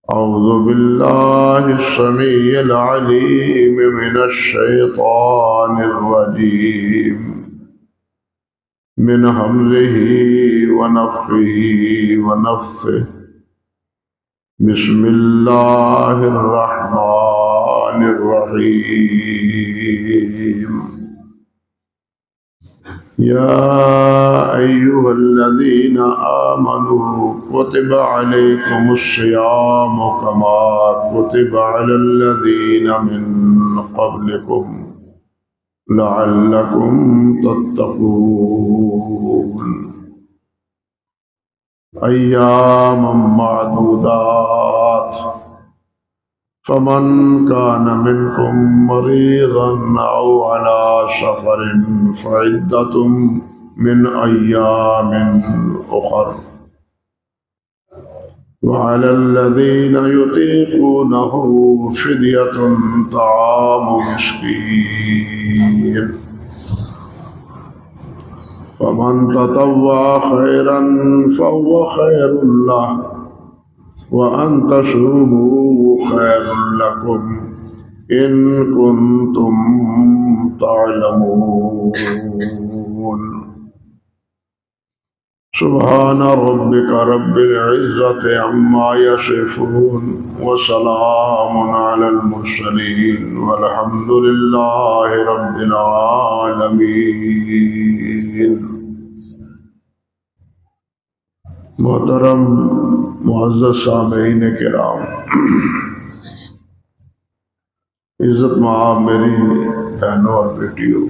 أعوذ بالله السميع العليم من الشيطان الرجيم من همزه ونفخه ونفثه بسم الله الرحمن الرحيم يا أيها الذين آمنوا كتب عليكم الصيام كما كتب على الذين من قبلكم لعلكم تتقون أياما معدودات فمن كان منكم مريضا أو على سفر فعدة من أيام أخر وعلى الذين يطيقونه فدية طعام مسكين فمن تطوع خيرا فهو خير له وأن تصوموا خير لكم إن كنتم تعلمون سبحان ربك رب العزة عما يصفون وسلام على المرسلين والحمد لله رب العالمين. محترم معزز سامعین کرام، عزت مآب میری بہنوں اور بیٹیوں،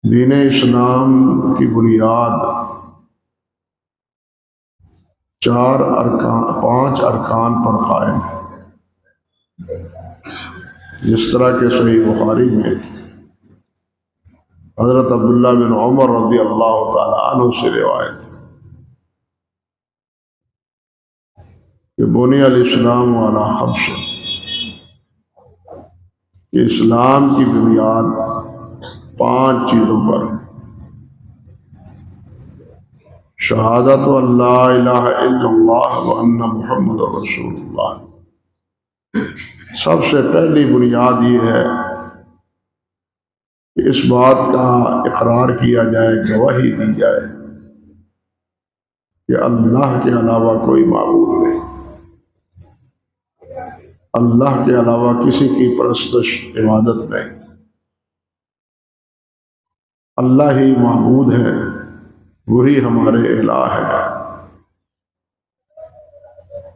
دین اسلام کی بنیاد پانچ ارکان پر قائم ہے، جس طرح کہ صحیح بخاری میں حضرت عبداللہ بن عمر رضی اللہ تعالی عنہ سے روایت کہ بنی الاسلام علی خمس، کہ اسلام کی بنیاد 5 چیزوں پر: شہادت اللہ الہ الا اللہ وان محمد رسول اللہ. سب سے پہلی بنیاد یہ ہے کہ اس بات کا اقرار کیا جائے، گواہی دی جائے کہ اللہ کے علاوہ کوئی معبود نہیں، اللہ کے علاوہ کسی کی پرستش عبادت نہیں، اللہ ہی معبود ہے، وہی ہمارے الہ ہے،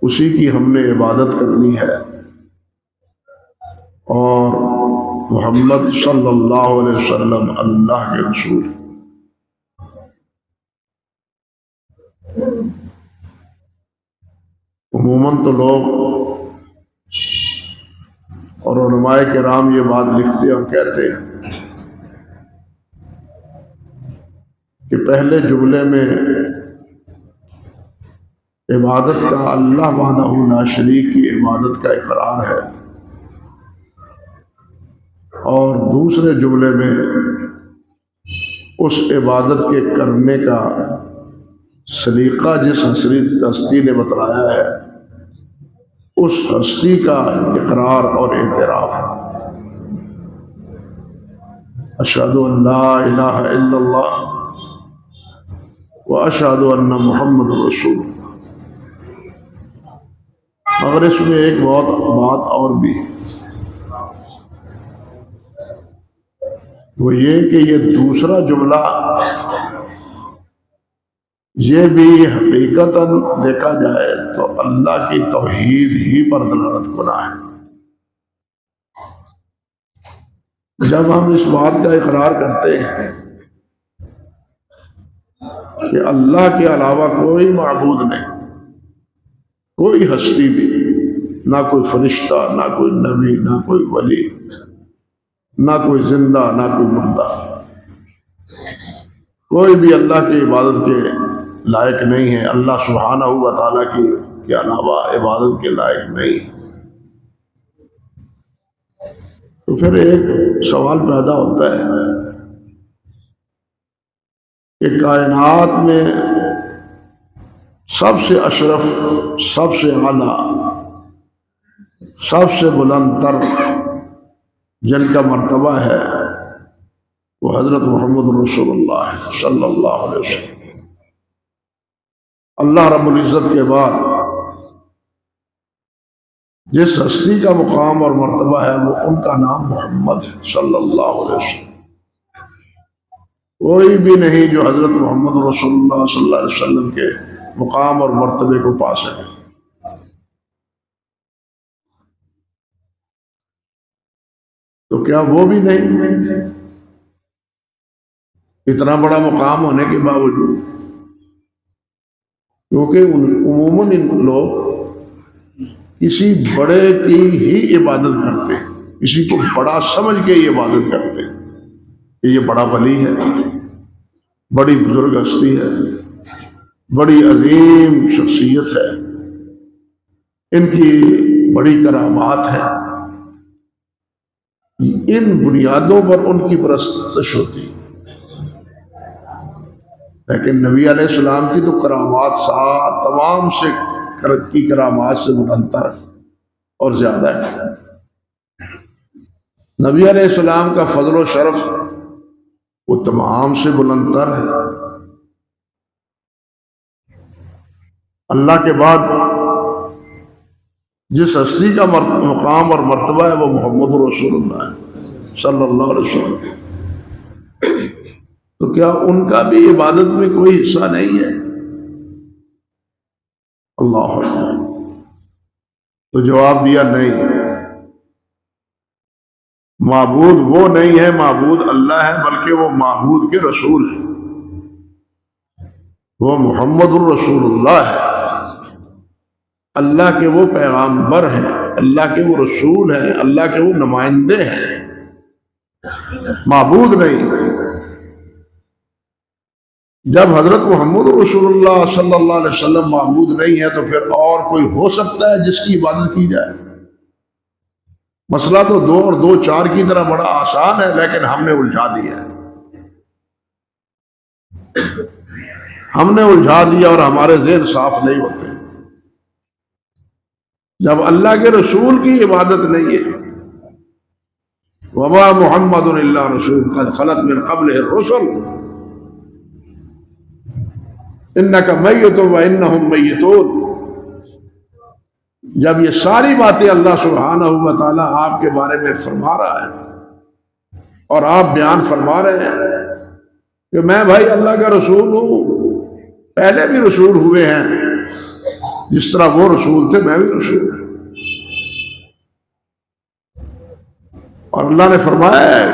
اسی کی ہم نے عبادت کرنی ہے، اور محمد صلی اللہ علیہ وسلم اللہ کے رسول. عموماً تو لوگ اور علماء کرام یہ بات لکھتے اور کہتے ہیں کہ پہلے جملے میں عبادت کا اللہ وحدہ لا شریک کی عبادت کا اقرار ہے، اور دوسرے جملے میں اس عبادت کے کرنے کا سلیقہ جس ہستی نے بتلایا ہے، اس ہستی کا اقرار اور اعتراف. اشہد ان لا الہ الا اللہ واشہد ان محمد رسول اللہ. مگر اس میں ایک بات اور بھی ہے، وہ یہ کہ یہ دوسرا جملہ یہ بھی حقیقتاً دیکھا جائے تو اللہ کی توحید ہی پر دلالت کرنا ہے. جب ہم اس بات کا اقرار کرتے ہیں کہ اللہ کے علاوہ کوئی معبود نہیں، کوئی ہستی بھی، نہ کوئی فرشتہ، نہ کوئی نبی، نہ کوئی ولی، نہ کوئی زندہ، نہ کوئی مردہ، کوئی بھی اللہ کی عبادت کے لائق نہیں ہے، اللہ سبحانہ و تعالیٰ کے علاوہ عبادت کے لائق نہیں. تو پھر ایک سوال پیدا ہوتا ہے کہ کائنات میں سب سے اشرف، سب سے اعلیٰ، سب سے بلند تر جن کا مرتبہ ہے وہ حضرت محمد رسول اللہ صلی اللہ علیہ وسلم۔ اللہ رب العزت کے بعد جس ہستی کا مقام اور مرتبہ ہے وہ ان کا نام محمد ہے صلی اللہ علیہ وسلم۔ کوئی بھی نہیں جو حضرت محمد رسول اللہ صلی اللہ علیہ وسلم کے مقام اور مرتبے کو پا سکے۔ تو کیا وہ بھی نہیں؟ اتنا بڑا مقام ہونے کے باوجود، کیونکہ عموماً لوگ کسی بڑے کی ہی عبادت کرتے ہیں، کسی کو بڑا سمجھ کے ہی عبادت کرتے ہیں کہ یہ بڑا ولی ہے، بڑی بزرگ ہستی ہے، بڑی عظیم شخصیت ہے، ان کی بڑی کرامات ہے۔ ان بنیادوں پر ان کی پرستش ہوتی، لیکن نبی علیہ السلام کی تو کرامات تمام سے کی کرامات سے بلندتر اور زیادہ ہے۔ نبی علیہ السلام کا فضل و شرف وہ تمام سے بلندتر ہے۔ اللہ کے بعد جس ہستی کا مقام اور مرتبہ ہے وہ محمد رسول اللہ ہے صلی اللہ علیہ وسلم۔ تو کیا ان کا بھی عبادت میں کوئی حصہ نہیں ہے؟ اللہ اکبر۔ تو جواب دیا نہیں، معبود وہ نہیں ہے، معبود اللہ ہے، بلکہ وہ معبود کے رسول ہے، وہ محمد الرسول اللہ ہے، اللہ کے وہ پیغامبر ہیں، اللہ کے وہ رسول ہیں، اللہ کے وہ نمائندے ہیں، معبود نہیں۔ جب حضرت محمد رسول اللہ صلی اللہ علیہ وسلم معبود نہیں ہے تو پھر اور کوئی ہو سکتا ہے جس کی عبادت کی جائے؟ مسئلہ تو 2 اور 2 4 کی طرح بڑا آسان ہے، لیکن ہم نے الجھا دیا ہے، ہم نے الجھا دیا اور ہمارے ذہن صاف نہیں ہوتے۔ جب اللہ کے رسول کی عبادت نہیں ہے، وما محمد الا رسول قد خلت من قبلہ الرسل انک میت وانہم میتون، جب یہ ساری باتیں اللہ سبحانہ و تعالیٰ آپ کے بارے میں فرما رہا ہے اور آپ بیان فرما رہے ہیں کہ میں بھائی اللہ کا رسول ہوں، پہلے بھی رسول ہوئے ہیں، جس طرح وہ رسول تھے میں بھی رسول ہوں، اور اللہ نے فرمایا ہے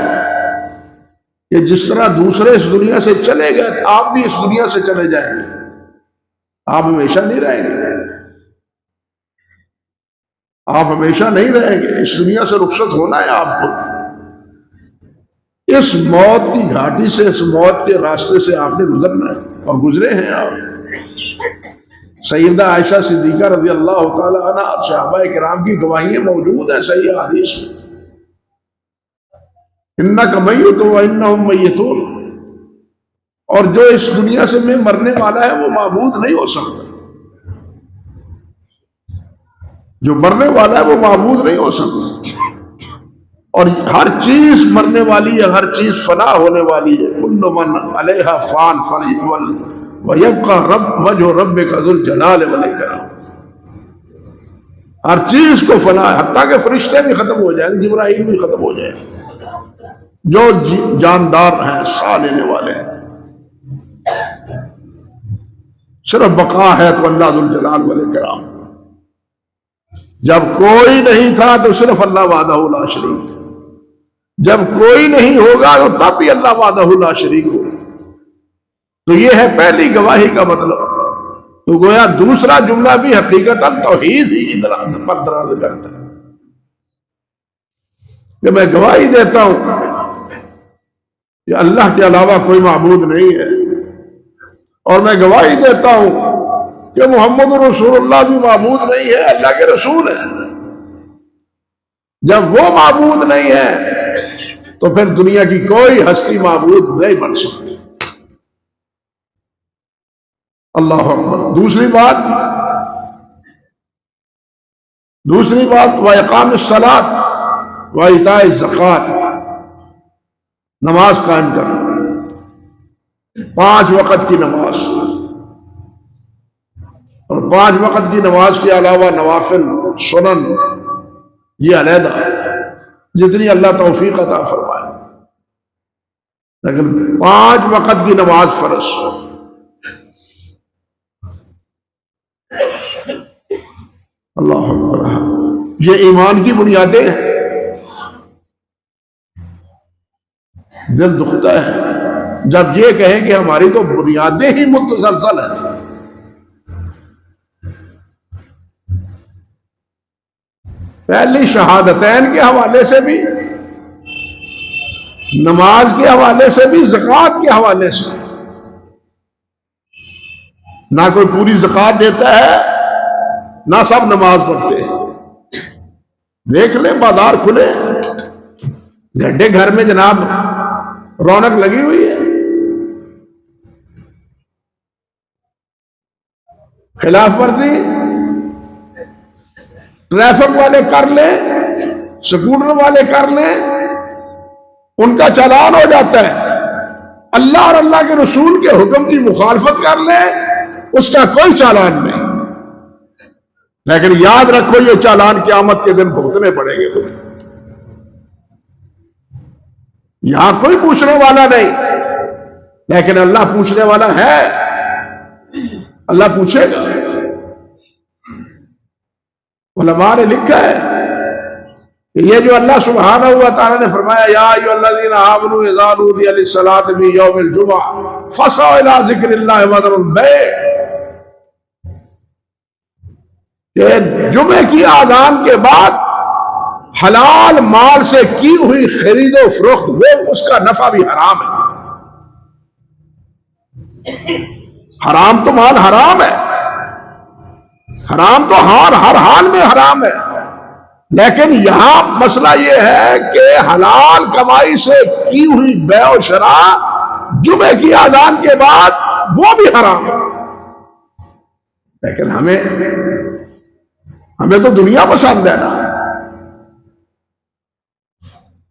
کہ جس طرح دوسرے اس دنیا سے چلے گئے آپ بھی اس دنیا سے چلے جائیں گے، آپ ہمیشہ نہیں رہیں گے، آپ ہمیشہ نہیں رہیں گے، اس دنیا سے رخصت ہونا ہے آپ کو، اس موت کی گھاٹی سے، اس موت کے راستے سے آپ نے گزرنا ہے اور گزرے ہیں آپ۔ سیدہ عائشہ صدیقہ رضی اللہ تعالی عنہ صحابہ کرام کی گواہیاں موجود ہیں صحیح حدیث میں، انک میت وانہم میتون، اور جو اس دنیا سے میں مرنے والا ہے وہ معبود نہیں ہو سکتا، جو مرنے والا ہے وہ معبود نہیں ہو سکتا، اور ہر چیز مرنے والی ہے، ہر چیز فنا ہونے والی ہے، کل من علیہا فان ویبقى وجہ ربک ذو الجلال والاکرام، ہر چیز کو فنا ہے، حتیٰ کہ فرشتے بھی ختم ہو جائیں، جبرائیل بھی ختم ہو جائیں، جو جاندار ہیں سا لینے والے ہیں، صرف بقا ہے تو اللہ ذو الجلال والاکرام۔ جب کوئی نہیں تھا تو صرف اللہ وحدہ لا شریک، جب کوئی نہیں ہوگا تو تب بھی اللہ وحدہ لا شریک ہو، تو یہ ہے پہلی گواہی کا مطلب۔ تو گویا دوسرا جملہ بھی حقیقتاً توحید ہی پر دلالت کرتا ہے کہ میں گواہی دیتا ہوں کہ اللہ کے علاوہ کوئی معبود نہیں ہے، اور میں گواہی دیتا ہوں کہ محمد رسول اللہ بھی معبود نہیں ہے، اللہ کے رسول ہے۔ جب وہ معبود نہیں ہے تو پھر دنیا کی کوئی ہستی معبود نہیں بن سکتی۔ اللہ اکبر۔ دوسری بات وَإِقَامِ الصَّلَاةِ وَإِيتَاءِ الزَّکَاۃ، نماز قائم کرنا، 5 وقت کی نماز، اور 5 وقت کی نماز کے علاوہ نوافل سنن یہ علیحدہ جتنی اللہ توفیق عطا فرمائے، لیکن 5 وقت کی نماز فرض۔ اللہ اکبر۔ یہ ایمان کی بنیادیں ہیں۔ دل دکھتا ہے جب یہ کہیں کہ ہماری تو بنیادیں ہی متزلزل ہیں۔ پہلی شہادتین کے حوالے سے بھی، نماز کے حوالے سے بھی، زکوٰۃ کے حوالے سے، نہ کوئی پوری زکوٰۃ دیتا ہے، نہ سب نماز پڑھتے ہیں۔ دیکھ لیں بازار کھلے، گھنٹے گھر میں جناب رونق لگی ہوئی ہے، خلاف ورزی ٹریفک والے کر لیں، سکوٹر والے کر لیں، ان کا چالان ہو جاتا ہے۔ اللہ اور اللہ کے رسول کے حکم کی مخالفت کر لیں، اس کا کوئی چالان نہیں۔ لیکن یاد رکھو یہ چالان قیامت کے دن بھگتنے پڑیں گے تمہیں۔ یہاں کوئی پوچھنے والا نہیں، لیکن اللہ پوچھنے والا ہے، اللہ پوچھے گا۔ علماء نے لکھا ہے کہ یہ جو اللہ سبحانہ و تعالیٰ نے فرمایا یا ایھا الذین آمنوا اذا نودی للصلاۃ من یوم الجمعہ فاسعوا الی ذکر اللہ وذروا البیع، کہ جمعے کی اذان کے بعد حلال مال سے کی ہوئی خرید و فروخت، وہ اس کا نفع بھی حرام ہے۔ حرام تو مال حرام ہے، حرام تو ہر حال میں حرام ہے، لیکن یہاں مسئلہ یہ ہے کہ حلال کمائی سے کی ہوئی بیع و شراء جمعے کی اذان کے بعد وہ بھی حرام ہے۔ لیکن ہمیں تو دنیا پسند ہے نا،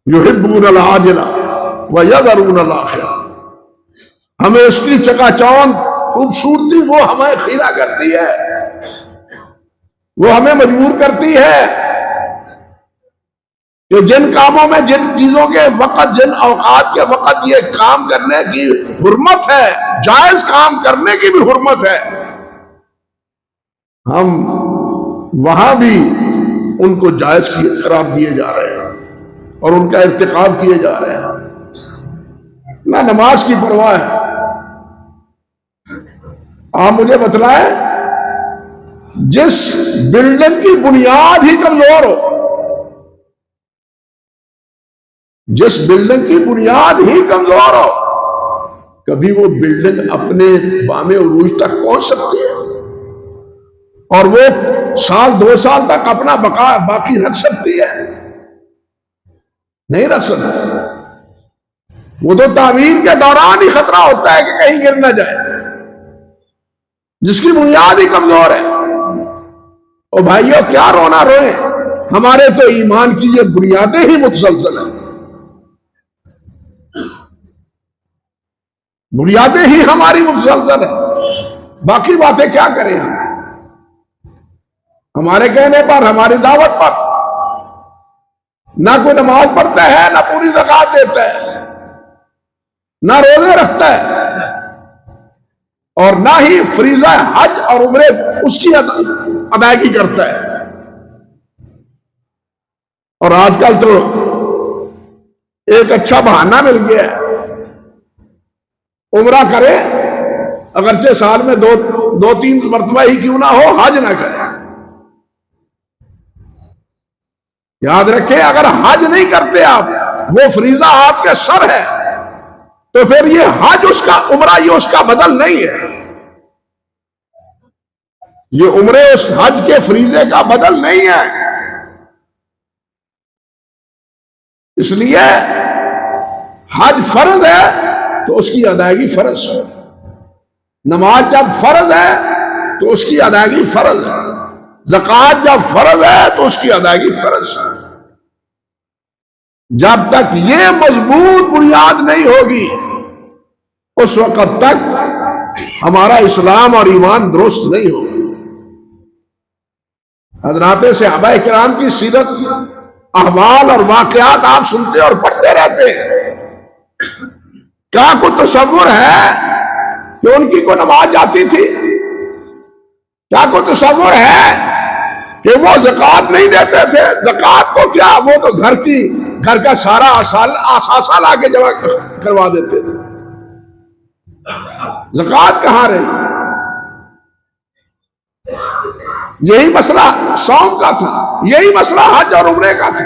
یحبون العاجلہ ویذرون الآخرہ، ہمیں اس کی چکا چوند خوبصورتی وہ ہمیں خیرہ کرتی ہے، وہ ہمیں مجبور کرتی ہے کہ جن کاموں میں، جن چیزوں کے وقت، جن اوقات کے وقت یہ کام کرنے کی حرمت ہے، جائز کام کرنے کی بھی حرمت ہے، ہم وہاں بھی ان کو جائز قرار دیے جا رہے ہیں اور ان کا ارتکاب کیے جا رہے ہیں۔ نہ نماز کی پرواہ ہے۔ آپ مجھے بتلائیں، جس بلڈنگ کی بنیاد ہی کمزور ہو، جس بلڈنگ کی بنیاد ہی کمزور ہو، کبھی وہ بلڈنگ اپنے بام عروج تک پہنچ سکتی ہے اور وہ 1-2 سال تک اپنا بقا باقی رکھ سکتی ہے؟ نہیں رکھ سکتی۔ وہ تو تعمیر کے دوران ہی خطرہ ہوتا ہے کہ کہیں گر نہ جائے، جس کی بنیاد ہی کمزور ہے۔ اور بھائیو کیا رونا روئیں، ہمارے تو ایمان کی یہ بنیادیں ہی متسلسل ہیں، بنیادیں ہی ہماری متسلسل ہیں، باقی باتیں کیا کریں ہم؟ ہمارے کہنے پر، ہماری دعوت پر نہ کوئی نماز پڑھتا ہے، نہ پوری زکوٰۃ دیتا ہے، نہ روزے رکھتا ہے، اور نہ ہی فریضہ حج اور عمرے اس کی ادائیگی کرتا ہے۔ اور آج کل تو ایک اچھا بہانہ مل گیا ہے، عمرہ کرے، اگرچہ سال میں 2-3 مرتبہ ہی کیوں نہ ہو، حج نہ کرے۔ یاد رکھیں، اگر حج نہیں کرتے آپ، وہ فریضہ آپ کے سر ہے، تو پھر یہ حج اس کا، عمرہ یہ اس کا بدل نہیں ہے، یہ عمرے اس حج کے فریضے کا بدل نہیں ہے۔ اس لیے حج فرض ہے تو اس کی ادائیگی فرض ہے۔ نماز جب فرض ہے تو اس کی ادائیگی فرض ہے، زکوٰۃ جب فرض ہے تو اس کی ادائیگی فرض ہے۔ جب تک یہ مضبوط بنیاد نہیں ہوگی اس وقت تک ہمارا اسلام اور ایمان درست نہیں ہوگا۔ حضرات صحابہ کرام کی سیرت، احوال اور واقعات آپ سنتے اور پڑھتے رہتے ہیں۔ کیا کوئی تصور ہے کہ ان کی کوئی نماز جاتی تھی؟ کیا کوئی تصور ہے کہ وہ زکوٰۃ نہیں دیتے تھے؟ زکوٰۃ کو کیا، وہ تو گھر کا سارا اثاثہ لا کے جمع کروا دیتے تھے۔ زکوٰۃ کہاں رہی؟ یہی مسئلہ صوم کا تھا، یہی مسئلہ حج اور عمرے کا تھا۔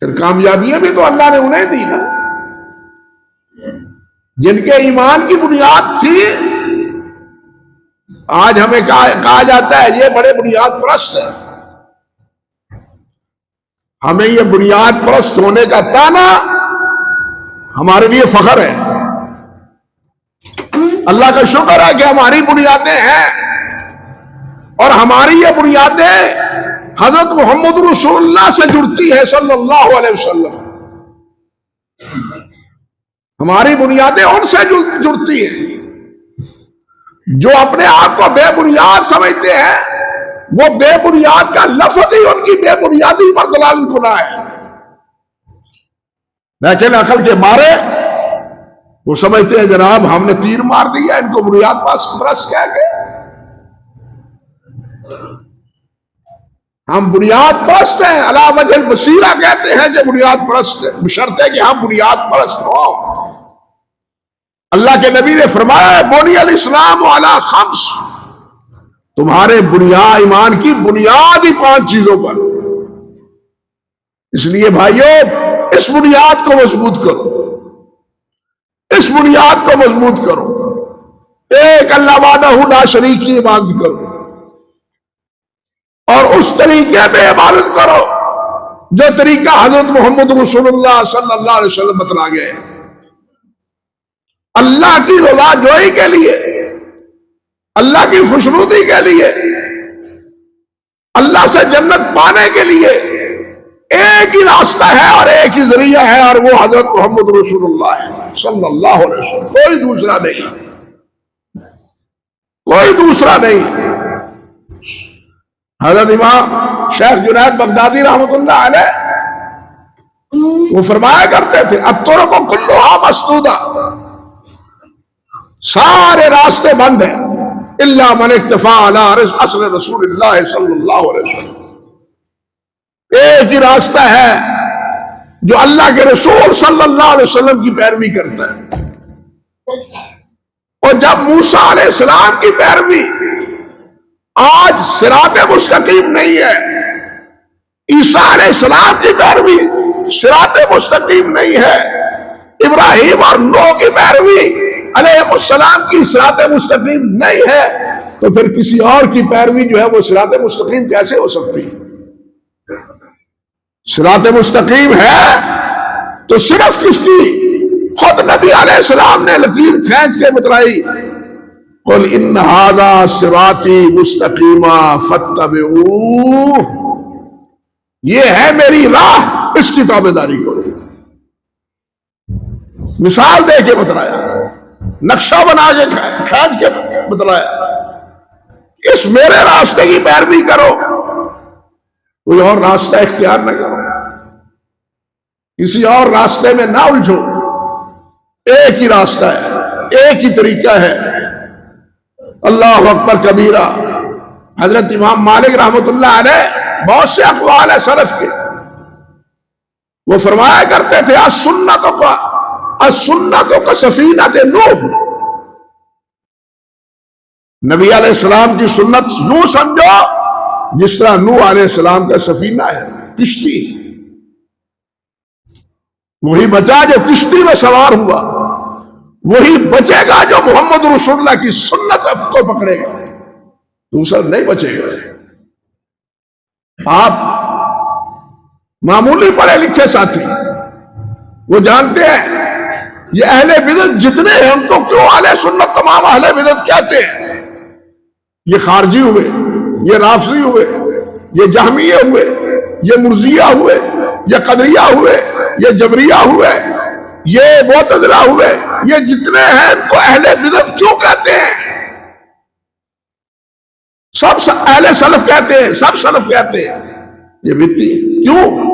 پھر کامیابیاں بھی تو اللہ نے انہیں دی نا، جن کے ایمان کی بنیاد تھی۔ آج ہمیں کہا جاتا ہے یہ بڑے بنیاد پرست ہیں۔ ہمیں یہ بنیاد پرست ہونے کا تانا ہمارے لیے فخر ہے۔ اللہ کا شکر ہے کہ ہماری بنیادیں ہیں، اور ہماری یہ بنیادیں حضرت محمد رسول اللہ سے جڑتی ہے صلی اللہ علیہ وسلم۔ ہماری بنیادیں ان سے جڑتی ہیں۔ جو اپنے آپ کو بے بنیاد سمجھتے ہیں، وہ بے بنیاد کا لفظ ہی ان کی بے بنیادی پر دلالت کرتا ہے۔ لیکن عقل کے مارے وہ سمجھتے ہیں جناب ہم نے تیر مار دیا ان کو بنیاد پرست کہہ کے۔ ہم بنیاد پرست ہیں، علی وجہ البصیرہ کہتے ہیں کہ بنیاد پرست ہے، بشرط ہے کہ ہم بنیاد پرست ہوں۔ اللہ کے نبی نے فرمایا بنی الاسلام علی خمس، تمہارے ایمان کی بنیاد ہی 5 چیزوں پر۔ اس لیے بھائیوں اس بنیاد کو مضبوط کرو، اس بنیاد کو مضبوط کرو۔ ایک اللہ وحدہ لا شریک کی عبادت کرو، اور اس طریقے پہ عبادت کرو جو طریقہ حضرت محمد رسول اللہ صلی اللہ علیہ وسلم بتلا گئے ہیں۔ اللہ کی رضا جوئی کے لیے، اللہ کی خوشنودی کے لیے، اللہ سے جنت پانے کے لیے ایک ہی راستہ ہے اور ایک ہی ذریعہ ہے، اور وہ حضرت محمد رسول اللہ ہے صلی اللہ علیہ وسلم، کوئی دوسرا نہیں، کوئی دوسرا نہیں۔ حضرت امام شیخ جنید بغدادی رحمۃ اللہ علیہ وہ فرمایا کرتے تھے الطرق کلھا مسدودہ، سارے راستے بند ہیں الا من اکتفى علی اصل رسول اللہ صلی اللہ علیہ وسلم۔ ایک ہی راستہ ہے جو اللہ کے رسول صلی اللہ علیہ وسلم کی پیروی کرتا ہے۔ اور جب موسیٰ علیہ السلام کی پیروی آج صراط مستقیم نہیں ہے، عیسیٰ علیہ السلام کی پیروی صراط مستقیم نہیں ہے، ابراہیم اور نوح کی پیروی علیہ السلام کی صراط مستقیم نہیں ہے، تو پھر کسی اور کی پیروی جو ہے وہ صراط مستقیم کیسے ہو سکتی؟ صراط مستقیم ہے تو صرف کس کی؟ خود نبی علیہ السلام نے لکیر کھینچ کے بتلائی، قل ان ھذا صراطی مستقیما فاتبعوہ، یہ ہے میری راہ، اس کی تابعداری کرو۔ مثال دے کے بتلایا، نقشہ بنا کے کھینچ کے بتلایا، اس میرے راستے کی پیروی کرو، کوئی اور راستہ اختیار نہ کرو، کسی اور راستے میں نہ الجھو۔ ایک ہی راستہ ہے، ایک ہی طریقہ ہے۔ اللہ اکبر کبیرہ۔ حضرت امام مالک رحمۃ اللہ علیہ بہت سے اقوال ہے سلف کے، وہ فرمایا کرتے تھے السنت کا سفینۃ نوح، نبی علیہ السلام کی سنت یوں سمجھو جس طرح نوح علیہ السلام کا سفینہ ہے، کشتی، وہی بچا جو کشتی میں سوار ہوا، وہی بچے گا جو محمد رسول اللہ کی سنت کو پکڑے گا، دوسرا نہیں بچے گا۔ آپ معمولی پڑھے لکھے ساتھی وہ جانتے ہیں یہ اہل بدعت جتنے ہیں ان کو کیوں اہل سنت تمام اہل بدعت کہتے ہیں؟ یہ خارجی ہوئے، یہ رافضی ہوئے، یہ جہمیہ ہوئے، یہ مرزیہ ہوئے، یہ قدریہ ہوئے، یہ جبریہ ہوئے، یہ معتزلہ ہوئے، یہ جتنے ہیں ان کو اہل بدعت کیوں کہتے ہیں؟ سب اہل سلف کہتے ہیں، سب سلف کہتے ہیں یہ بدعتی ہے۔ کیوں؟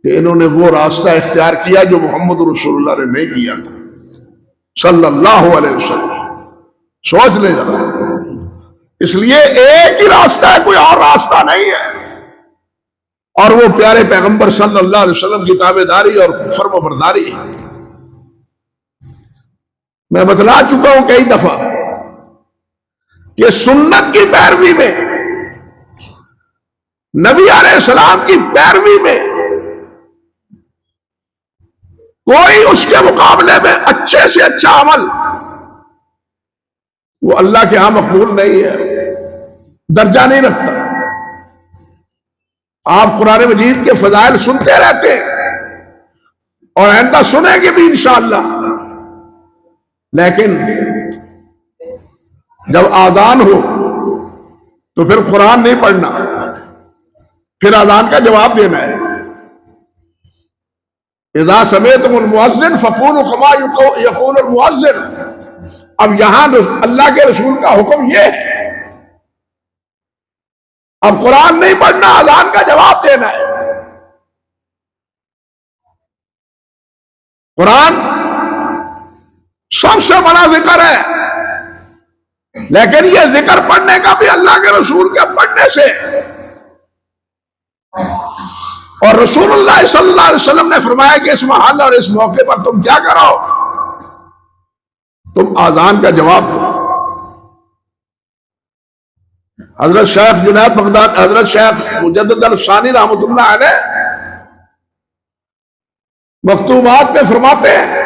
کہ انہوں نے وہ راستہ اختیار کیا جو محمد رسول اللہ نے نہیں کیا تھا صلی اللہ علیہ وسلم۔ سوچ لے ذرا، اس لیے ایک ہی راستہ ہے، کوئی اور راستہ نہیں ہے، اور وہ پیارے پیغمبر صلی اللہ علیہ وسلم کی تابعداری اور فرم برداری ہے۔ میں بتلا چکا ہوں کئی دفعہ کہ سنت کی پیروی میں، نبی علیہ السلام کی پیروی میں کوئی اس کے مقابلے میں اچھے سے اچھا عمل وہ اللہ کے ہاں مقبول نہیں ہے، درجہ نہیں رکھتا۔ آپ قرآن مجید کے فضائل سنتے رہتے ہیں اور آئندہ سنیں گے بھی انشاءاللہ، لیکن جب آذان ہو تو پھر قرآن نہیں پڑھنا، پھر آذان کا جواب دینا ہے۔ اذا سمعتم المؤذن فقولوا كما يقول المؤذن۔ اب یہاں اللہ کے رسول کا حکم یہ ہے، اب قرآن نہیں پڑھنا، اذان کا جواب دینا ہے۔ قرآن سب سے بڑا ذکر ہے، لیکن یہ ذکر پڑھنے کا بھی اللہ کے رسول کے پڑھنے سے، اور رسول اللہ صلی اللہ علیہ وسلم نے فرمایا کہ اس محل اور اس موقع پر تم کیا کرو، تم آذان کا جواب دو۔ حضرت شیخ جنید بغداد، حضرت شیخ مجدد الفسانی رحمۃ اللہ علیہ مکتوبات میں فرماتے ہیں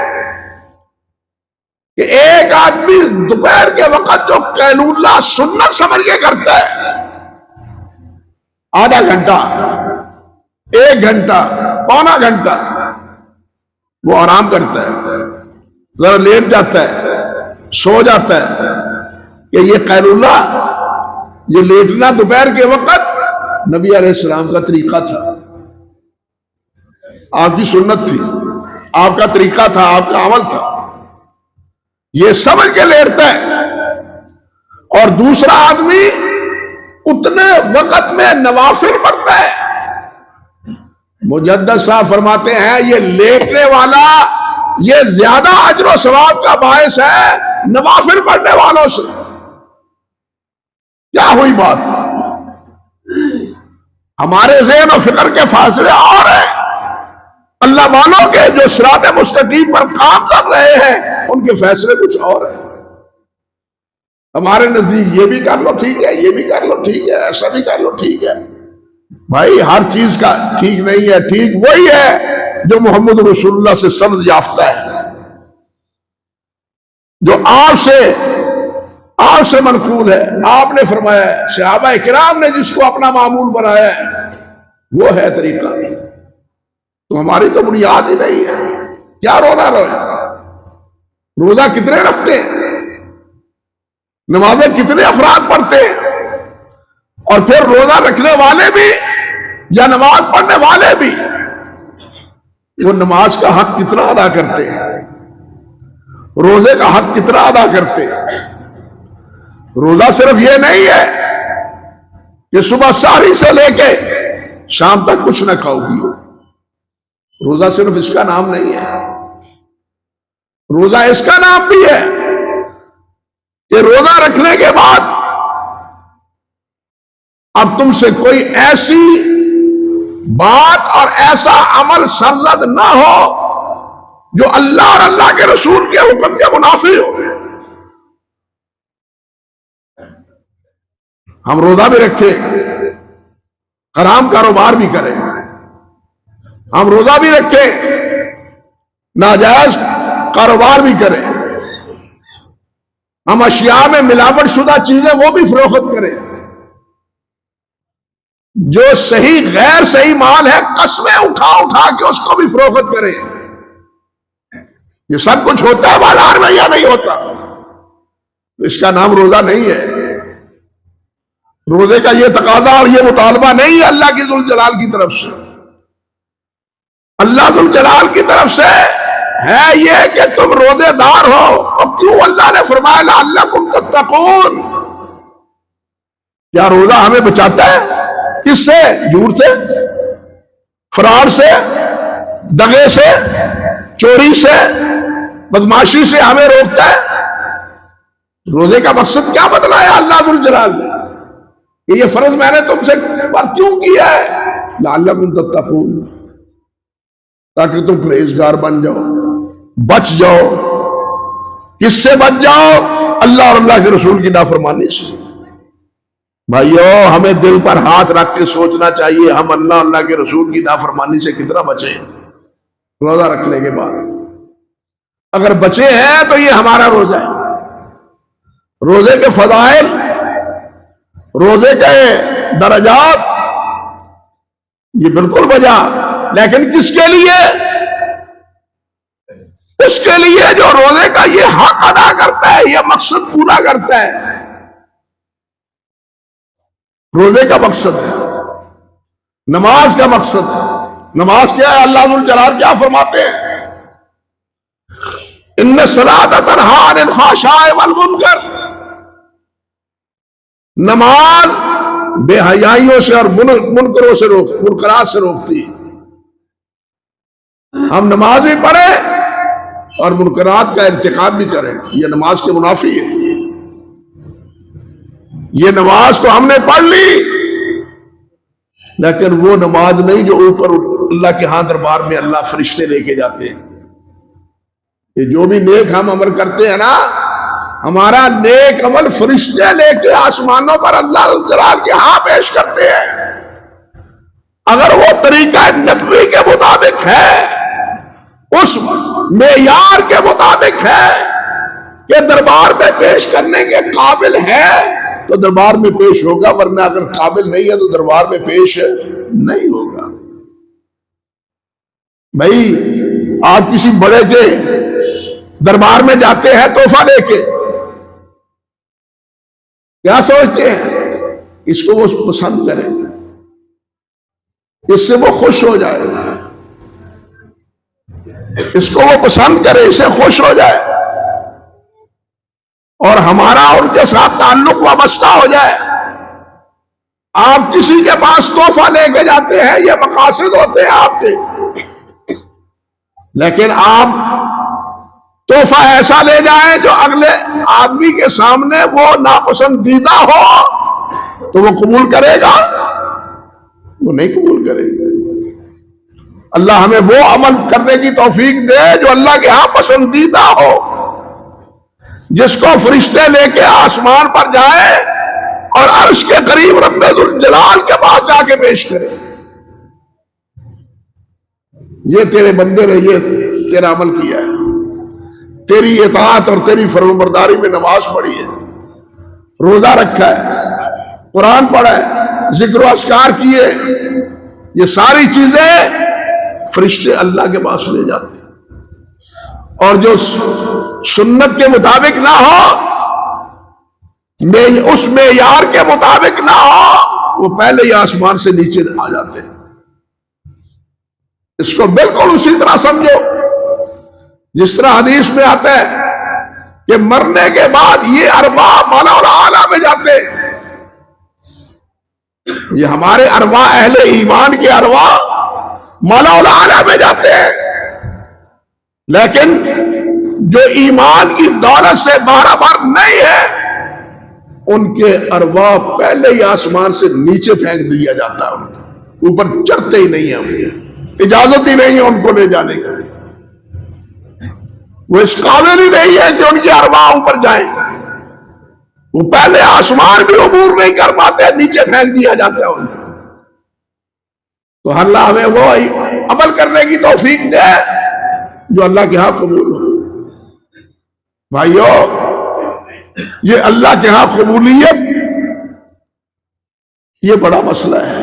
کہ ایک آدمی دوپہر کے وقت جو قیلولہ سنت سمجھ کے کرتا ہے، آدھا گھنٹہ، ایک گھنٹہ، پونا گھنٹہ وہ آرام کرتا ہے، ذرا لیٹ جاتا ہے، سو جاتا ہے، کہ یہ قیلولہ، یہ لیٹنا دوپہر کے وقت نبی علیہ السلام کا طریقہ تھا، آپ کی سنت تھی، آپ کا طریقہ تھا، آپ کا عمل تھا، یہ سمجھ کے لیٹتا ہے۔ اور دوسرا آدمی اتنے وقت میں نوافل پڑھتا ہے۔ مجدد صاحب فرماتے ہیں یہ لیٹنے والا یہ زیادہ اجر و ثواب کا باعث ہے نوافل پڑھنے والوں سے۔ کیا ہوئی بات؟ ہمارے ذہن و فکر کے فاصلے اور ہیں، اللہ والوں کے جو صراط مستقیم پر کام کر رہے ہیں ان کے فیصلے کچھ اور ہیں۔ ہمارے نزدیک یہ بھی کر لو ٹھیک ہے، یہ بھی کر لو ٹھیک ہے، ایسا بھی کر لو ٹھیک ہے۔ بھائی ہر چیز کا ٹھیک نہیں ہے، ٹھیک وہی ہے جو محمد رسول اللہ سے سند یافتہ ہے، جو آپ سے منقول ہے۔ آپ نے فرمایا ہے، صحابہ کرام نے جس کو اپنا معمول بنایا ہے وہ ہے طریقہ، تو ہماری تو بنیاد ہی نہیں ہے۔ کیا روزہ روزہ کتنے رکھتے ہیں، نمازیں کتنے افراد پڑھتے ہیں، اور پھر روزہ رکھنے والے بھی یا نماز پڑھنے والے بھی وہ نماز کا حق کتنا ادا کرتے ہیں، روزے کا حق کتنا ادا کرتے ہیں۔ روزہ صرف یہ نہیں ہے کہ صبح سحری سے لے کے شام تک کچھ نہ کھاؤ پیو، روزہ صرف اس کا نام نہیں ہے۔ روزہ اس کا نام بھی ہے کہ روزہ رکھنے کے بعد اب تم سے کوئی ایسی بات اور ایسا عمل سرزد نہ ہو جو اللہ اور اللہ کے رسول کے حکم کے منافی ہو۔ ہم روزہ بھی رکھیں، حرام کاروبار بھی کریں، ہم روزہ بھی رکھیں، ناجائز کاروبار بھی کریں، ہم اشیاء میں ملاوٹ شدہ چیزیں وہ بھی فروخت کریں، جو صحیح غیر صحیح مال ہے قسمیں اٹھا اٹھا کے اس کو بھی فروخت کریں۔ یہ سب کچھ ہوتا ہے بازار میں یا نہیں ہوتا؟ اس کا نام روزہ نہیں ہے. روزے کا یہ تقاضا اور یہ مطالبہ نہیں ہے اللہ کی ذوالجلال کی طرف سے. اللہ ذوالجلال کی طرف سے ہے یہ کہ تم روزے دار ہو. اور کیوں اللہ نے فرمایا لعلکم تتقون؟ کیا روزہ ہمیں بچاتا ہے؟ کس سے؟ جھوٹ سے، فراڈ سے، دغے سے، چوری سے، بدماشی سے ہمیں روکتا ہے. روزے کا مقصد کیا بتلایا اللہ ذوالجلال نے کہ یہ فرض میں نے تم سے پر کیوں کیا ہے؟ لعلکم تتقون، تاکہ تم پرہیزگار بن جاؤ، بچ جاؤ. کس سے بچ جاؤ؟ اللہ اور اللہ کے رسول کی نافرمانی سے. بھائیو، ہمیں دل پر ہاتھ رکھ کے سوچنا چاہیے ہم اللہ اور اللہ کے رسول کی نافرمانی سے کتنا بچے روزہ رکھنے کے بعد. اگر بچے ہیں تو یہ ہمارا روزہ ہے. روزے کے فضائل، روزے کے درجات یہ بالکل بجا، لیکن کس کے لیے؟ اس کے لیے جو روزے کا یہ حق ادا کرتا ہے، یہ مقصد پورا کرتا ہے. روزے کا مقصد ہے، نماز کا مقصد ہے. نماز کیا ہے؟ اللہ ذوالجلال کیا فرماتے ہیں؟ ان الصلاۃ تنہی عن الفحشاء والمنکر. نماز بے حیائیوں سے اور منکروں سے منکرات سے روکتی ہے. ہم نماز بھی پڑھیں اور منکرات کا ارتکاب بھی کریں، یہ نماز کے منافی ہے. یہ نماز تو ہم نے پڑھ لی، لیکن وہ نماز نہیں جو اوپر اللہ کے ہاں دربار میں اللہ فرشتے لے کے جاتے ہیں. یہ جو بھی نیک ہم عمل کرتے ہیں نا، ہمارا نیک عمل فرشتے لے کے آسمانوں پر اللہ جلال کے ہاں پیش کرتے ہیں. اگر وہ طریقہ نبوی کے مطابق ہے، اس معیار کے مطابق ہے کہ دربار میں پیش کرنے کے قابل ہے تو دربار میں پیش ہوگا، ورنہ اگر قابل نہیں ہے تو دربار میں پیش نہیں ہوگا. بھائی، آپ کسی بڑے کے دربار میں جاتے ہیں تحفہ لے کے، کیا سوچتے ہیں؟ اس کو وہ پسند کرے، اس سے وہ خوش ہو جائے، اس کو وہ پسند کرے، اس سے خوش ہو جائے، اور ہمارا ان کے ساتھ تعلق وابستہ ہو جائے. آپ کسی کے پاس تحفہ لے کے جاتے ہیں، یہ مقاصد ہوتے ہیں آپ کے، لیکن آپ تحفہ ایسا لے جائیں جو اگلے آدمی کے سامنے وہ ناپسندیدہ ہو تو وہ قبول کرے گا؟ وہ نہیں قبول کرے گا. اللہ ہمیں وہ عمل کرنے کی توفیق دے جو اللہ کے ہاں پسندیدہ ہو، جس کو فرشتے لے کے آسمان پر جائے اور عرش کے قریب رب ذوالجلال کے پاس جا کے پیش کرے. یہ تیرے بندے نے یہ تیرا عمل کیا ہے، تیری اطاعت اور تیری فرمانبرداری میں نماز پڑھی ہے، روزہ رکھا ہے، قرآن پڑھا ہے، ذکر و اذکار کیے. یہ ساری چیزیں فرشتے اللہ کے پاس لے جاتے ہیں. اور جو سنت کے مطابق نہ ہو، اس معیار کے مطابق نہ ہو، وہ پہلے ہی آسمان سے نیچے آ جاتے ہیں. اس کو بالکل اسی طرح سمجھو جس طرح حدیث میں آتا ہے کہ مرنے کے بعد یہ ارواح مالا الاعلیٰ میں جاتے ہیں. یہ ہمارے ارواح، اہل ایمان کے ارواح مالا الاعلیٰ میں جاتے ہیں، لیکن جو ایمان کی دولت سے بارابر نہیں ہے ان کے ارواح پہلے ہی آسمان سے نیچے پھینک دیا جاتا ہے. اوپر چڑھتے ہی نہیں ہیں، اجازت ہی نہیں ہے ان کو لے جانے کی. وہ اس قابل ہی نہیں ہے کہ ان کی ارواح اوپر جائیں. وہ پہلے آسمان بھی عبور نہیں کر پاتے، نیچے پھینک دیا جاتا ہے ان کو. تو اللہ ہمیں وہ عمل کرنے کی توفیق دے جو اللہ کے ہاں قبول ہو. بھائیو، یہ اللہ کے ہاں قبولیت یہ بڑا مسئلہ ہے.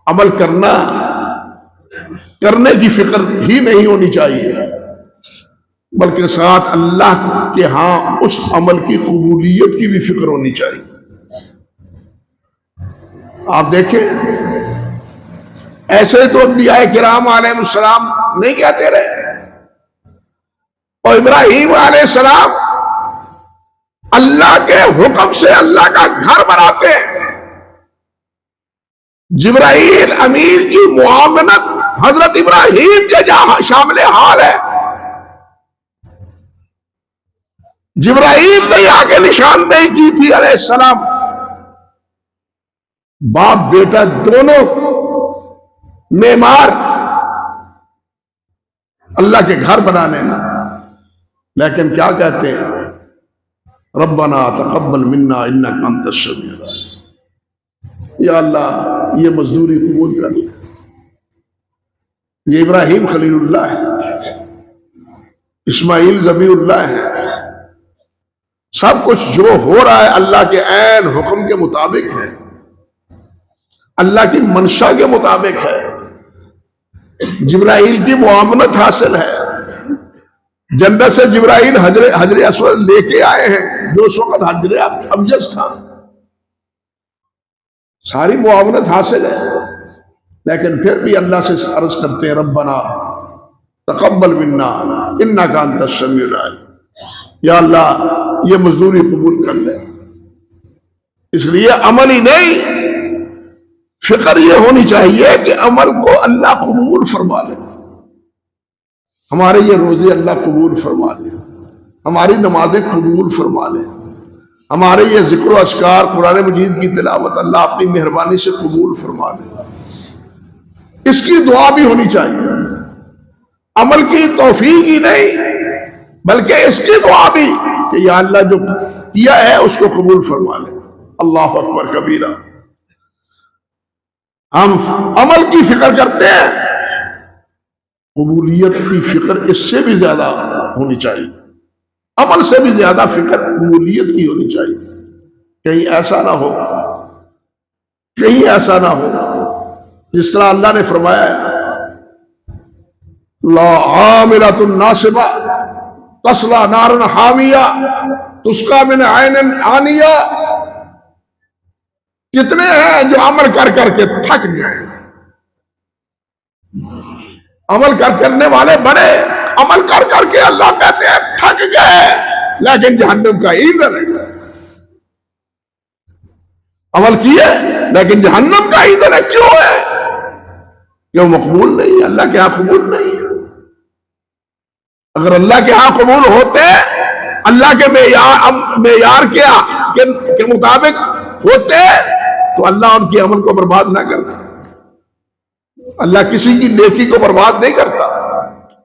عمل کرنے کی فکر ہی نہیں ہونی چاہیے. بلکہ ساتھ اللہ کے ہاں اس عمل کی قبولیت کی بھی فکر ہونی چاہیے۔ آپ دیکھیں ایسے تو انبیاء کرام علیہ السلام نہیں کہتے رہے، اور ابراہیم علیہ السلام اللہ کے حکم سے اللہ کا گھر بناتے ہیں۔ جبرائیل امیر کی معاونت حضرت ابراہیم کے جہاں شامل حال ہے۔ جبرائیل نے آ کے نشاندہی کی تھی علیہ السلام، باپ بیٹا دونوں معمار اللہ کے گھر بنانے میں، لیکن کیا کہتے ہیں؟ ربنا تقبل منا انک انت السمیع العلیم۔ یا اللہ یہ مزدوری قبول کر لے۔ یہ ابراہیم خلیل اللہ ہے، اسماعیل ذبیح اللہ ہے، سب کچھ جو ہو رہا ہے اللہ کے عین حکم کے مطابق ہے، اللہ کی منشا کے مطابق ہے۔ جبرائیل کی معاونت حاصل ہے، جنت سے جبرائیل حجر اسود لے کے آئے ہیں جو اس وقت حجر ابجد تھا، ساری معاونت حاصل ہے، لیکن پھر بھی اللہ سے عرض کرتے ہیں ربنا تقبل منا انک انت السمیع العلیم۔ یا اللہ یہ مزدوری قبول کر لے۔ اس لیے عمل ہی نہیں، فکر یہ ہونی چاہیے کہ عمل کو اللہ قبول فرما لے۔ ہمارے یہ روزے اللہ قبول فرما لے، ہماری نمازیں قبول فرما لے، ہمارے یہ ذکر و اذکار قرآن مجید کی تلاوت اللہ اپنی مہربانی سے قبول فرما لے۔ اس کی دعا بھی ہونی چاہیے، عمل کی توفیق ہی نہیں بلکہ اس کی دعا بھی کہ یا اللہ جو کیا ہے اس کو قبول فرما لے۔ اللہ اکبر کبیرہ۔ ہم عمل کی فکر کرتے ہیں، قبولیت کی فکر اس سے بھی زیادہ ہونی چاہیے، عمل سے بھی زیادہ فکر قبولیت کی ہونی چاہیے۔ کہیں ایسا نہ ہو، کہیں ایسا نہ ہو جس طرح اللہ نے فرمایا ہے لا عاملۃ ناصبہ تصلی نارا حامیہ تسقی من عین آنیہ۔ کتنے ہیں جو عمل کر کر کے تھک گئے، عمل کرنے والے بڑے، عمل کر کر کے اللہ کہتے ہیں تھک گئے، لیکن جہنم کا ایندھن ہے۔ عمل کیے لیکن جہنم کا ایندھن ہے، کیوں ہے؟ کہ وہ مقبول نہیں ہے، اللہ کے ہاں قبول نہیں ہے۔ اگر اللہ کے ہاں قبول ہوتے، اللہ کے معیار کے مطابق ہوتے تو اللہ ان کے عمل کو برباد نہ کرتا۔ اللہ کسی کی نیکی کو برباد نہیں کرتا۔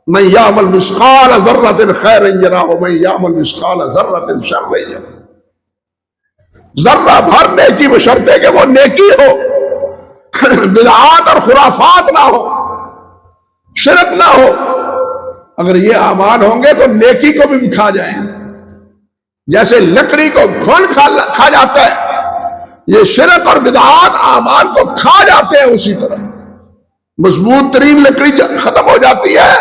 من یعمل مثقال ذرۃ خیرا یرہ ومن یعمل مثقال ذرۃ شرا یرہ۔ ذرہ بھر نیکی بشرطے کہ وہ نیکی ہو، بدعات اور خرافات نہ ہو، شرک نہ ہو۔ اگر یہ اعمال ہوں گے تو نیکی کو بھی کھا جائیں گے، جیسے لکڑی کو گھن کھا جاتا ہے، یہ شرک اور بدعات اعمال کو کھا جاتے ہیں، اسی طرح مضبوط ترین لکڑی ختم ہو جاتی ہے،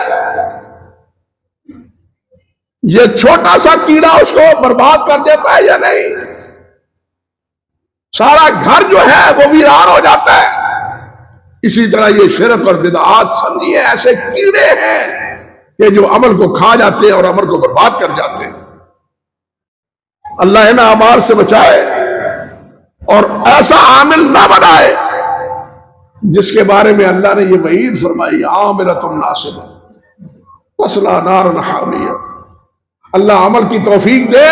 یہ چھوٹا سا کیڑا اس کو برباد کر دیتا ہے یا نہیں؟ سارا گھر جو ہے وہ ویران ہو جاتا ہے۔ اسی طرح یہ شرک اور بدعات سمجھیے ایسے کیڑے ہیں کہ جو عمل کو کھا جاتے ہیں اور عمل کو برباد کر جاتے ہیں۔ اللہ ان اعمال سے بچائے اور ایسا عامل نہ بنائے جس کے بارے میں اللہ نے یہ وعید فرمائی عاملۃ ناصبہ تصلی نارا حامیہ۔ اللہ عمل کی توفیق دے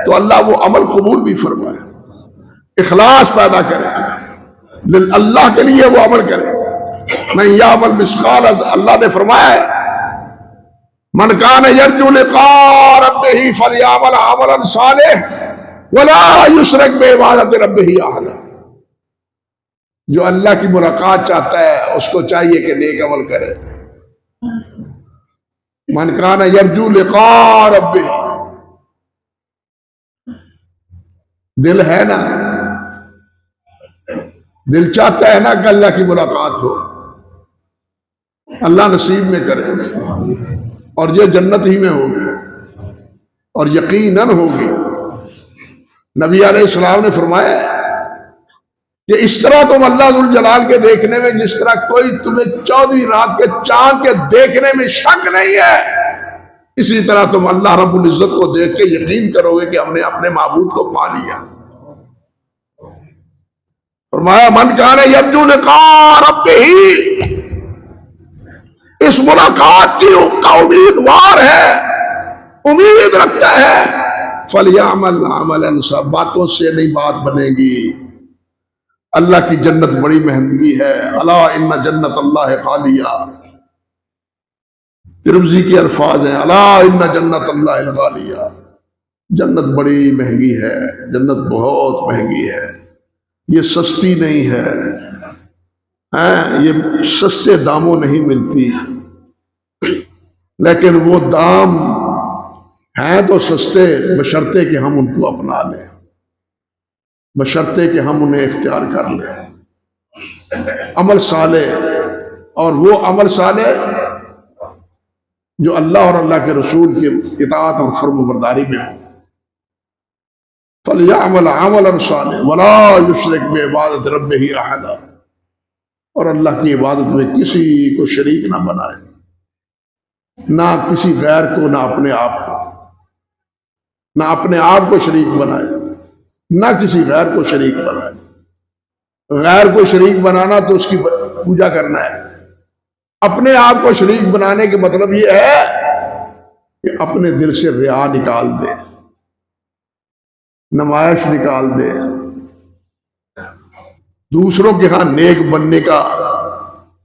تو اللہ وہ عمل قبول بھی فرمائے، اخلاص پیدا کرے، اللہ کے لیے وہ عمل کرے۔ من یعمل مثقال، اللہ نے فرمایا ہے من کان یرجو لقاء ربہ فلیعمل عملا صالحا ولا یشرک بعبادۃ ربہ احدا۔ جو اللہ کی ملاقات چاہتا ہے اس کو چاہیے کہ نیک عمل کرے۔ من کان یرجو لقاء ربہ، دل ہے نا، دل چاہتا ہے نا کہ اللہ کی ملاقات ہو، اللہ نصیب میں کرے اور یہ جنت ہی میں ہوگی۔ اور یقیناً ہوگی۔ نبی علیہ السلام نے فرمایا کہ اس طرح تم اللہ ذوالجلال کے دیکھنے میں جس طرح کوئی تمہیں 14ویں رات کے چاند کے دیکھنے میں شک نہیں ہے، اسی طرح تم اللہ رب العزت کو دیکھ کے یقین کرو گے کہ ہم نے اپنے معبود کو پا لیا۔ فرمایا من کان یرجو لقاء ربہ، اس ملاقات کی کا امیدوار ہے، امید رکھتا ہے، فلیعمل عملا، سب باتوں سے نہیں بات بنے گی۔ اللہ کی جنت بڑی مہنگی ہے، الا ان جنت اللہ خالیہ، ترمذی کے الفاظ ہیں، الا ان جنت اللہ خالیہ، جنت بڑی مہنگی ہے، جنت بہت مہنگی ہے، یہ سستی نہیں ہے، یہ سستے داموں نہیں ملتی، لیکن وہ دام ہیں تو سستے بشرطے کہ ہم ان کو اپنا لیں، بشرطے کہ ہم انہیں اختیار کر لیں۔ عمل صالح، اور وہ عمل صالح جو اللہ اور اللہ کے رسول کی اطاعت اور فرم برداری میں ہو۔ فَلْيَعْمَلْ عَمَلًا صَالِحًا وَلَا يُشْرِكْ بِعِبَادَةِ رَبِّهِ أَحَدًا، اور اللہ کی عبادت میں کسی کو شریک نہ بنائے، نہ کسی غیر کو، نہ اپنے آپ کو، نہ اپنے آپ کو شریک بنائے، نہ کسی غیر کو شریک بنائے۔ غیر کو شریک بنانا تو اس کی پوجا کرنا ہے، اپنے آپ کو شریک بنانے کا مطلب یہ ہے کہ اپنے دل سے ریا نکال دے، نمائش نکال دے، دوسروں کے ہاں نیک بننے کا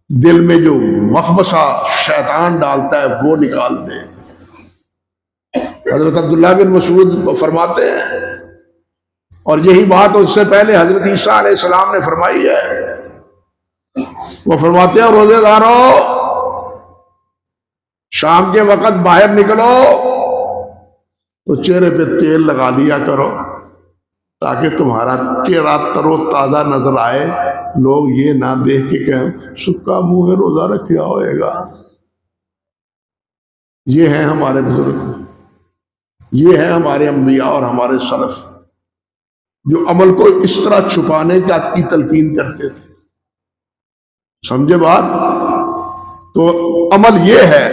دل میں جو وسوسہ شیطان ڈالتا ہے وہ نکال دے۔ حضرت عبداللہ بن مسعود فرماتے ہیں، اور یہی بات اس سے پہلے حضرت عیسیٰ علیہ السلام نے فرمائی ہے، وہ فرماتے ہیں روزے داروں شام کے وقت باہر نکلو تو چہرے پہ تیل لگا لیا کرو تاکہ تمہارا چہرہ تر و تازہ نظر آئے، لوگ یہ نہ دیکھ کے کہیں سکا منہ ہے روزہ رکھا ہوئے گا۔ یہ ہیں ہمارے بزرگ، یہ ہیں ہمارے انبیاء اور ہمارے سلف جو عمل کو اس طرح چھپانے کی تلقین کرتے تھے۔ سمجھے بات؟ تو عمل یہ ہے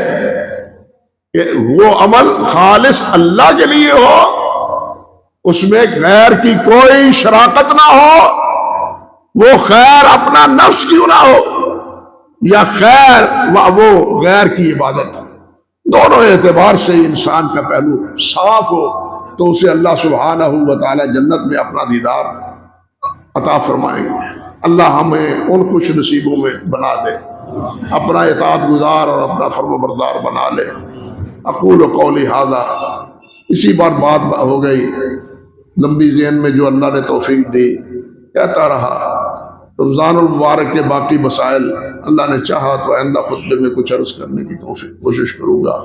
کہ وہ عمل خالص اللہ کے لیے ہو، اس میں غیر کی کوئی شراکت نہ ہو، وہ خیر اپنا نفس کیوں نہ ہو یا خیر وہ غیر کی عبادت، دونوں اعتبار سے انسان کا پہلو صاف ہو تو اسے اللہ سبحانہ و تعالی جنت میں اپنا دیدار عطا فرمائیں گے۔ اللہ ہمیں ان خوش نصیبوں میں بنا دے، اپنا اطاعت گزار اور اپنا فرم بردار بنا لے۔ اقول قولی ھذا، اسی بار بات ہو گئی لمبی ذہن میں جو اللہ نے توفیق دی، کہتا رہا۔ رمضان المبارک کے باقی مسائل اللہ نے چاہا تو آئندہ خطبے میں کچھ عرض کرنے کی کوشش کروں گا۔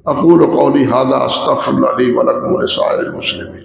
اقول قولی ھذا استغفر اللہ لی ولکم ولسائر المسلمین۔